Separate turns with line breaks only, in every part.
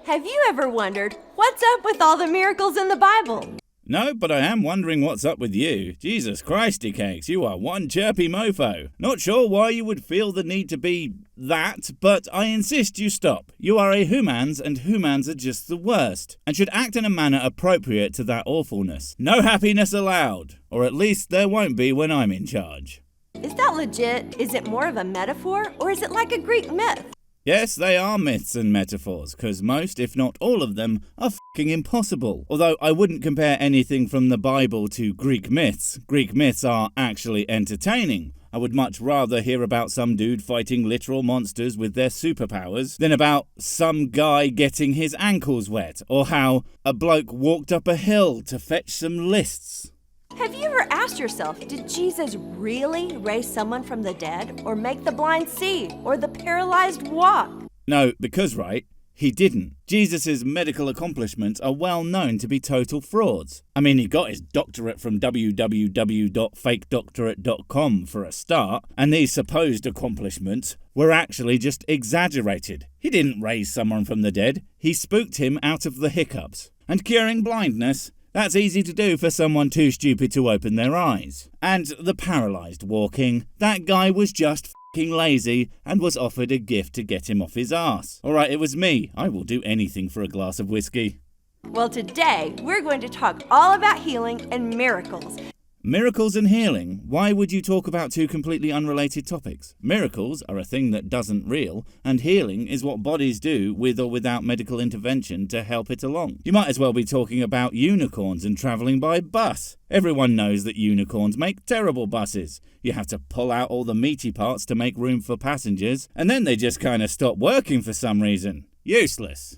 Have you ever wondered what's up with all the miracles in the Bible?
No, but I am wondering what's up with you. Jesus Christy cakes, you are one chirpy mofo. Not sure why you would feel the need to be that, but I insist you stop. You are a humans, and humans are just the worst, and should act in a manner appropriate to that awfulness. No happiness allowed, or at least there won't be when I'm in charge.
Is that legit? Is it more of a metaphor, or is it like a Greek myth?
Yes, they are myths and metaphors, because most, if not all of them, are fucking impossible. Although I wouldn't compare anything from the Bible to Greek myths. Greek myths are actually entertaining. I would much rather hear about some dude fighting literal monsters with their superpowers than about some guy getting his ankles wet, or how a bloke walked up a hill to fetch some lists.
Have you ever asked yourself, did Jesus really raise someone from the dead, or make the blind see, or the paralyzed walk?
No, because, right, he didn't. Jesus' medical accomplishments are well known to be total frauds. I mean, he got his doctorate from www.fakedoctorate.com for a start, and these supposed accomplishments were actually just exaggerated. He didn't raise someone from the dead, he spooked him out of the hiccups. And curing blindness? That's easy to do for someone too stupid to open their eyes. And the paralysed walking, that guy was just f***ing lazy and was offered a gift to get him off his arse. Alright, it was me. I will do anything for a glass of whiskey.
Well, today we're going to talk all about healing and miracles.
Miracles and healing? Why would you talk about two completely unrelated topics? Miracles are a thing that doesn't real, and healing is what bodies do with or without medical intervention to help it along. You might as well be talking about unicorns and travelling by bus. Everyone knows that unicorns make terrible buses. You have to pull out all the meaty parts to make room for passengers, and then they just kind of stop working for some reason. Useless.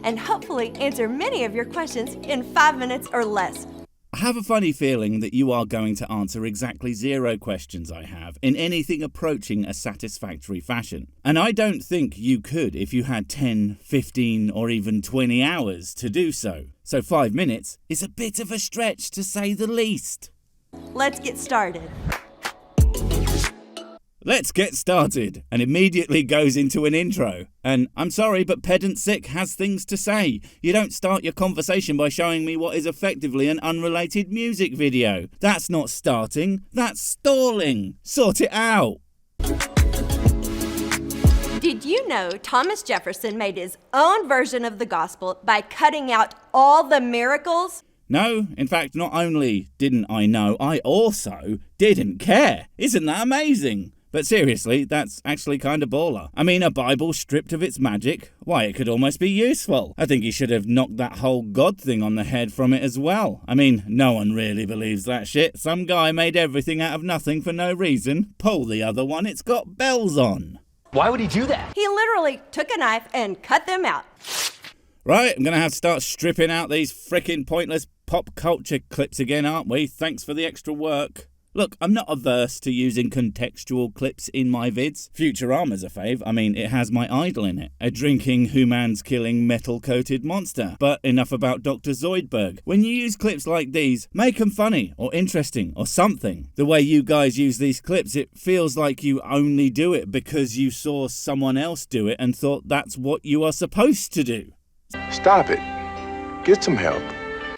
And hopefully answer many of your questions in 5 minutes or less.
I have a funny feeling that you are going to answer exactly 0 questions I have in anything approaching a satisfactory fashion. And I don't think you could if you had 10, 15 or even 20 hours to do so. So 5 minutes is a bit of a stretch to say the least.
Let's get started.
Let's get started, and immediately goes into an intro. And I'm sorry, but Pedant Sick has things to say. You don't start your conversation by showing me what is effectively an unrelated music video. That's not starting, that's stalling. Sort it out.
Did you know Thomas Jefferson made his own version of the gospel by cutting out all the miracles?
No, in fact, not only didn't I know, I also didn't care. Isn't that amazing? But seriously, that's actually kind of baller. I mean, a Bible stripped of its magic? Why, it could almost be useful. I think he should have knocked that whole God thing on the head from it as well. I mean, no one really believes that shit. Some guy made everything out of nothing for no reason. Pull the other one, it's got bells on.
Why would he do that?
He literally took a knife and cut them out.
Right, I'm going to have to start stripping out these frickin' pointless pop culture clips again, aren't we? Thanks for the extra work. Look, I'm not averse to using contextual clips in my vids. Futurama's a fave. I mean, it has my idol in it. A drinking, humans-killing, metal-coated monster. But enough about Dr. Zoidberg. When you use clips like these, make them funny, or interesting, or something. The way you guys use these clips, it feels like you only do it because you saw someone else do it and thought that's what you are supposed to do.
Stop it. Get some help.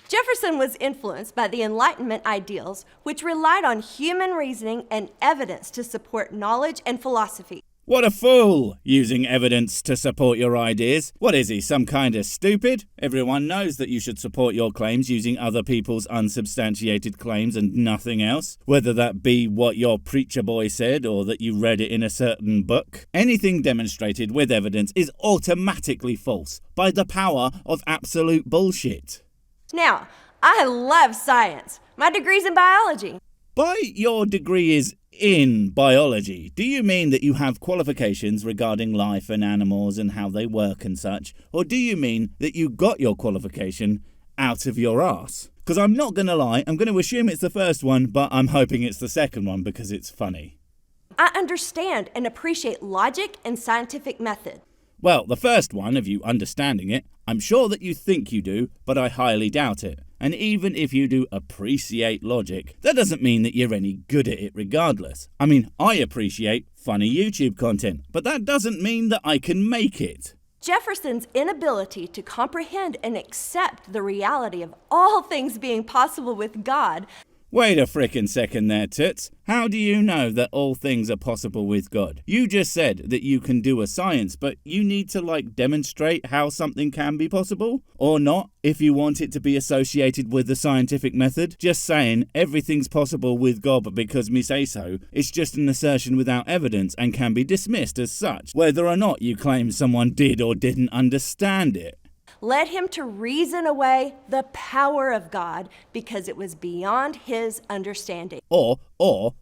Jefferson was influenced by the Enlightenment ideals, which relied on human reasoning and evidence to support knowledge and philosophy.
What a fool! Using evidence to support your ideas. What is he, some kind of stupid? Everyone knows that you should support your claims using other people's unsubstantiated claims and nothing else. Whether that be what your preacher boy said or that you read it in a certain book. Anything demonstrated with evidence is automatically false by the power of absolute bullshit.
Now, I love science. My degree's in biology.
By your degree is in biology, do you mean that you have qualifications regarding life and animals and how they work and such? Or do you mean that you got your qualification out of your arse? Because I'm not going to lie, I'm going to assume it's the first one, but I'm hoping it's the second one because it's funny.
I understand and appreciate logic and scientific method.
Well, the first one of you understanding it, I'm sure that you think you do, but I highly doubt it. And even if you do appreciate logic, that doesn't mean that you're any good at it regardless. I mean, I appreciate funny YouTube content, but that doesn't mean that I can make it.
Jefferson's inability to comprehend and accept the reality of all things being possible with God.
Wait a frickin' second there, Toots. How do you know that all things are possible with God? You just said that you can do a science, but you need to, demonstrate how something can be possible? Or not, if you want it to be associated with the scientific method? Just saying everything's possible with God because me say so, it's just an assertion without evidence and can be dismissed as such, whether or not you claim someone did or didn't understand it.
Led him to reason away the power of God because it was beyond his understanding.
Or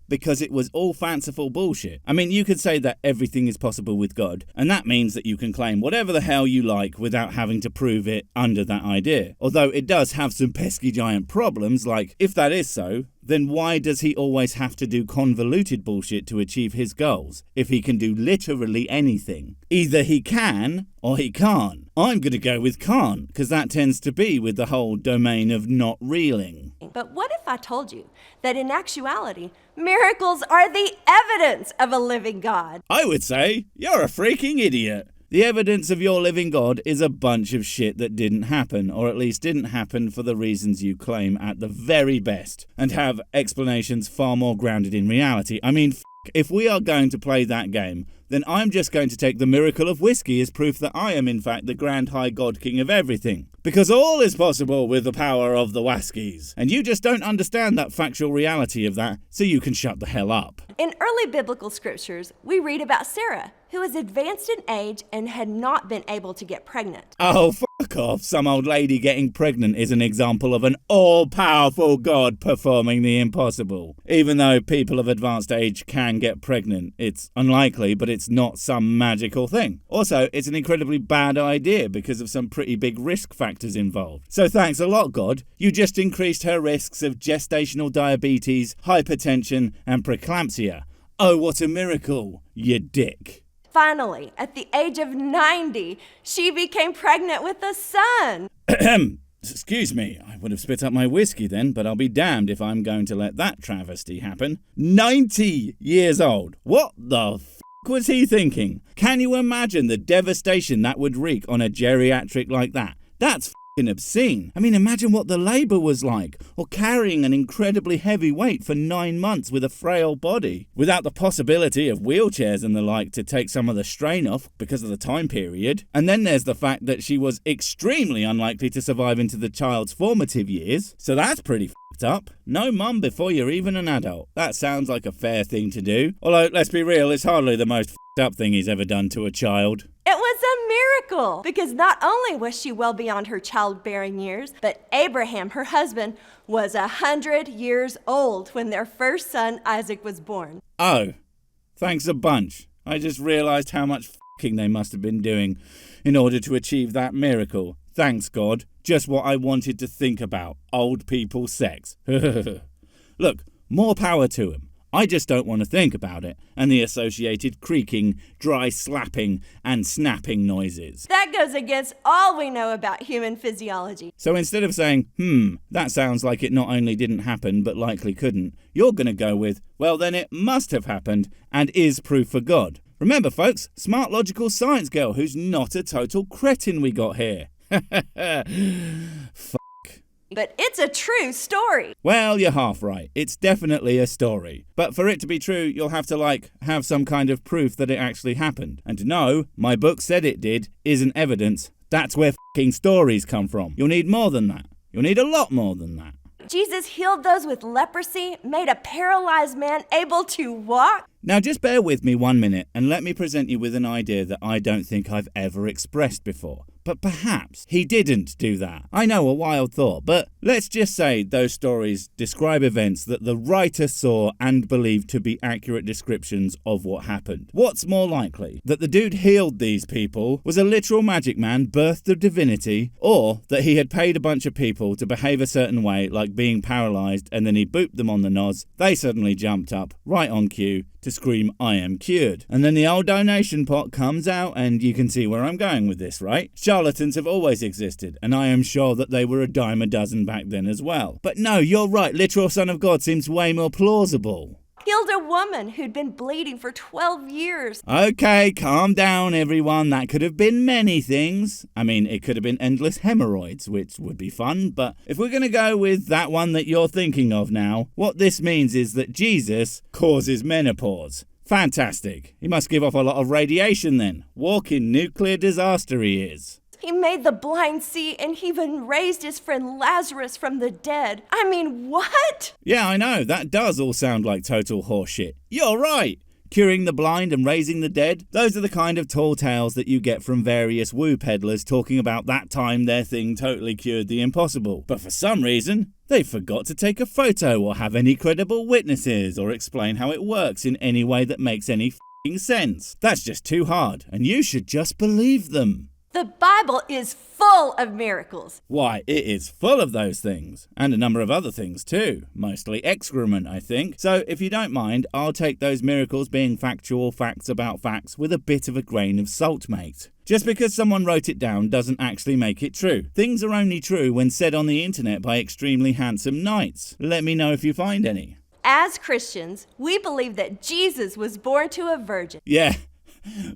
because it was all fanciful bullshit. I mean, you could say that everything is possible with God, and that means that you can claim whatever the hell you like without having to prove it under that idea. Although it does have some pesky giant problems, like, if that is so, then why does he always have to do convoluted bullshit to achieve his goals, if he can do literally anything? Either he can, or he can't. I'm gonna go with can't, because that tends to be with the whole domain of not reeling.
But what if I told you that in actuality, miracles are the evidence of a living God?
I would say, you're a freaking idiot. The evidence of your living God is a bunch of shit that didn't happen, or at least didn't happen for the reasons you claim at the very best, and have explanations far more grounded in reality. I mean, if we are going to play that game, then I'm just going to take the miracle of whiskey as proof that I am in fact the grand high god king of everything. Because all is possible with the power of the whiskies. And you just don't understand that factual reality of that, so you can shut the hell up.
In early biblical scriptures, we read about Sarah, who was advanced in age and had not been able to get pregnant.
Oh, fuck off. Some old lady getting pregnant is an example of an all-powerful God performing the impossible. Even though people of advanced age can get pregnant, it's unlikely, but it's not some magical thing. Also, it's an incredibly bad idea because of some pretty big risk factors involved. So thanks a lot, God. You just increased her risks of gestational diabetes, hypertension, and preeclampsia. Oh, what a miracle, you dick.
Finally, at the age of 90, she became pregnant with a son.
Excuse me, I would have spit up my whiskey then, but I'll be damned if I'm going to let that travesty happen. 90 years old. What the f*** was he thinking? Can you imagine the devastation that would wreak on a geriatric like that? That's f***ing obscene. I mean, imagine what the labour was like, or carrying an incredibly heavy weight for 9 months with a frail body, without the possibility of wheelchairs and the like to take some of the strain off because of the time period. And then there's the fact that she was extremely unlikely to survive into the child's formative years, so that's pretty f***ed up. No mum before you're even an adult. That sounds like a fair thing to do. Although, let's be real, it's hardly the most f***ed up thing he's ever done to a child.
It was a miracle, because not only was she well beyond her childbearing years, but Abraham, her husband, was 100 years old when their first son, Isaac, was born.
Oh, thanks a bunch. I just realised how much f***ing they must have been doing in order to achieve that miracle. Thanks, God. Just what I wanted to think about. Old people sex. Look, more power to him. I just don't want to think about it, and the associated creaking, dry slapping, and snapping noises.
That goes against all we know about human physiology.
So instead of saying, that sounds like it not only didn't happen, but likely couldn't, you're going to go with, well then it must have happened, and is proof for God. Remember folks, smart logical science girl who's not a total cretin we got here.
But it's a true story.
Well, you're half right. It's definitely a story. But for it to be true, you'll have to, have some kind of proof that it actually happened. And no, my book said it did isn't evidence. That's where f***ing stories come from. You'll need more than that. You'll need a lot more than that.
Jesus healed those with leprosy, made a paralyzed man able to walk.
Now just bear with me 1 minute and let me present you with an idea that I don't think I've ever expressed before. But perhaps he didn't do that. I know, a wild thought, but let's just say those stories describe events that the writer saw and believed to be accurate descriptions of what happened. What's more likely? That the dude healed these people, was a literal magic man, birthed of divinity, or that he had paid a bunch of people to behave a certain way, like being paralysed, and then he booped them on the nos, they suddenly jumped up, right on cue, to scream, I am cured. And then the old donation pot comes out, and you can see where I'm going with this, right? Charlatans have always existed, and I am sure that they were a dime a dozen back then as well. But no, you're right, literal son of God seems way more plausible.
healed a woman who'd been bleeding for 12 years.
Okay, calm down, everyone. That could have been many things. I mean, it could have been endless hemorrhoids, which would be fun, but if we're going to go with that one that you're thinking of now, what this means is that Jesus causes menopause. Fantastic. He must give off a lot of radiation then. Walking nuclear disaster he is.
He made the blind see and he even raised his friend Lazarus from the dead. I mean, what?
Yeah, I know. That does all sound like total horseshit. You're right. Curing the blind and raising the dead, those are the kind of tall tales that you get from various woo peddlers talking about that time their thing totally cured the impossible. But for some reason, they forgot to take a photo or have any credible witnesses or explain how it works in any way that makes any f***ing sense. That's just too hard, and you should just believe them.
The Bible is full of miracles.
Why, it is full of those things. And a number of other things too. Mostly excrement, I think. So if you don't mind, I'll take those miracles being factual facts about facts with a bit of a grain of salt, mate. Just because someone wrote it down doesn't actually make it true. Things are only true when said on the internet by extremely handsome knights. Let me know if you find any.
As Christians, we believe that Jesus was born to a virgin.
Yeah,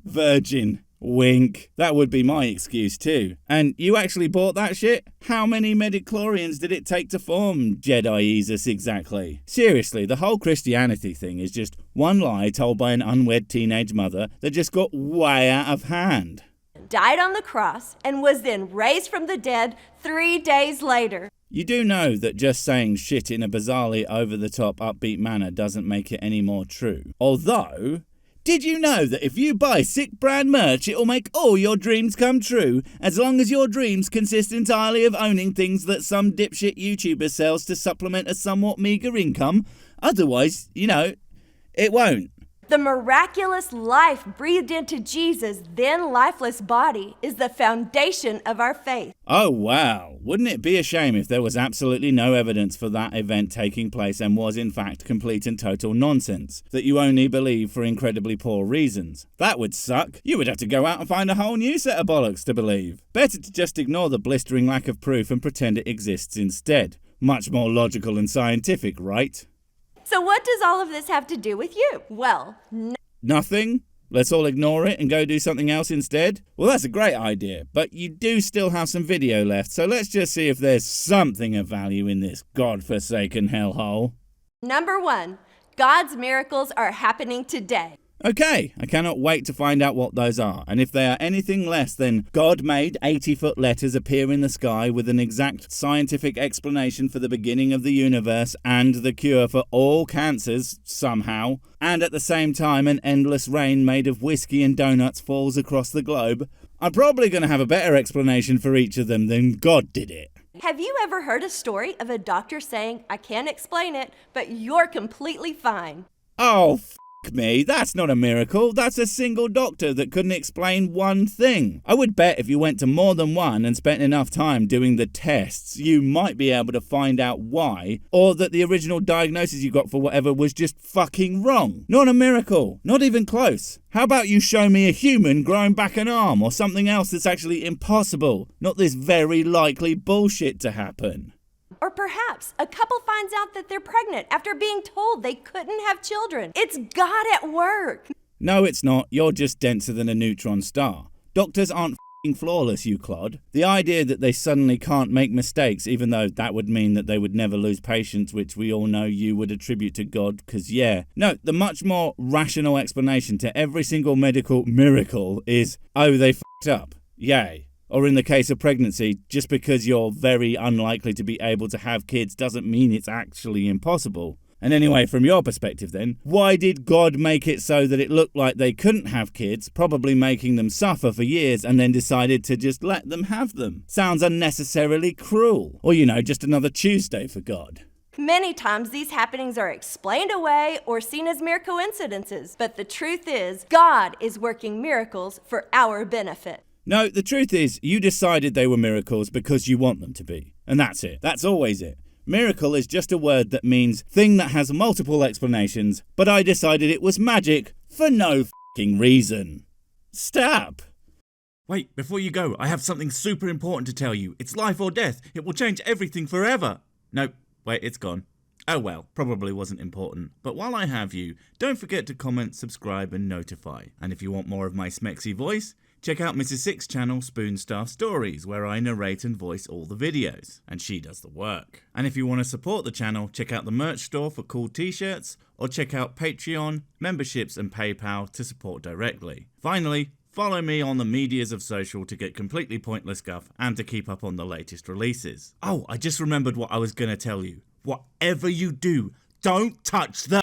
virgin. Wink. That would be my excuse too. And you actually bought that shit? How many midichlorians did it take to form Jedi Jesus exactly? Seriously, the whole Christianity thing is just one lie told by an unwed teenage mother that just got way out of hand.
Died on the cross and was then raised from the dead 3 days later.
You do know that just saying shit in a bizarrely over-the-top upbeat manner doesn't make it any more true. Although, did you know that if you buy sick brand merch, it'll make all your dreams come true, as long as your dreams consist entirely of owning things that some dipshit YouTuber sells to supplement a somewhat meager income? Otherwise, it won't.
The miraculous life breathed into Jesus' then lifeless body is the foundation of our faith.
Oh wow, wouldn't it be a shame if there was absolutely no evidence for that event taking place and was in fact complete and total nonsense, that you only believe for incredibly poor reasons? That would suck. You would have to go out and find a whole new set of bollocks to believe. Better to just ignore the blistering lack of proof and pretend it exists instead. Much more logical and scientific, right?
So what does all of this have to do with you? Well,
Nothing? Let's all ignore it and go do something else instead? Well, that's a great idea, but you do still have some video left, so let's just see if there's something of value in this godforsaken hellhole.
Number 1, God's miracles are happening today.
Okay, I cannot wait to find out what those are, and if they are anything less than God made 80-foot letters appear in the sky with an exact scientific explanation for the beginning of the universe and the cure for all cancers, somehow, and at the same time an endless rain made of whiskey and donuts falls across the globe, I'm probably going to have a better explanation for each of them than God did it.
Have you ever heard a story of a doctor saying, I can't explain it, but you're completely fine?
Oh, me, that's not a miracle. That's a single doctor that couldn't explain one thing. I would bet if you went to more than one and spent enough time doing the tests, you might be able to find out why, or that the original diagnosis you got for whatever was just fucking wrong. Not a miracle. Not even close. How about you show me a human growing back an arm or something else that's actually impossible, not this very likely bullshit to happen.
Or perhaps a couple finds out that they're pregnant after being told they couldn't have children. It's God at work.
No, it's not. You're just denser than a neutron star. Doctors aren't f***ing flawless, you clod. The idea that they suddenly can't make mistakes, even though that would mean that they would never lose patients, which we all know you would attribute to God, because yeah. No, the much more rational explanation to every single medical miracle is, oh, they f***ed up. Yay. Or in the case of pregnancy, just because you're very unlikely to be able to have kids doesn't mean it's actually impossible. And anyway, from your perspective then, why did God make it so that it looked like they couldn't have kids, probably making them suffer for years, and then decided to just let them have them? Sounds unnecessarily cruel. Or, just another Tuesday for God.
Many times these happenings are explained away or seen as mere coincidences. But the truth is, God is working miracles for our benefit.
No, the truth is, you decided they were miracles because you want them to be. And that's it. That's always it. Miracle is just a word that means thing that has multiple explanations, but I decided it was magic for no f***ing reason. Stop!
Wait, before you go, I have something super important to tell you. It's life or death. It will change everything forever. No, wait, it's gone. Oh well, probably wasn't important. But while I have you, don't forget to comment, subscribe and notify. And if you want more of my smexy voice, check out Mrs. Six's channel Spoonstaff Stories, where I narrate and voice all the videos, and she does the work. And if you want to support the channel, check out the merch store for cool t-shirts, or check out Patreon, memberships and PayPal to support directly. Finally, follow me on the medias of social to get completely pointless guff and to keep up on the latest releases. Oh, I just remembered what I was going to tell you. Whatever you do, don't touch the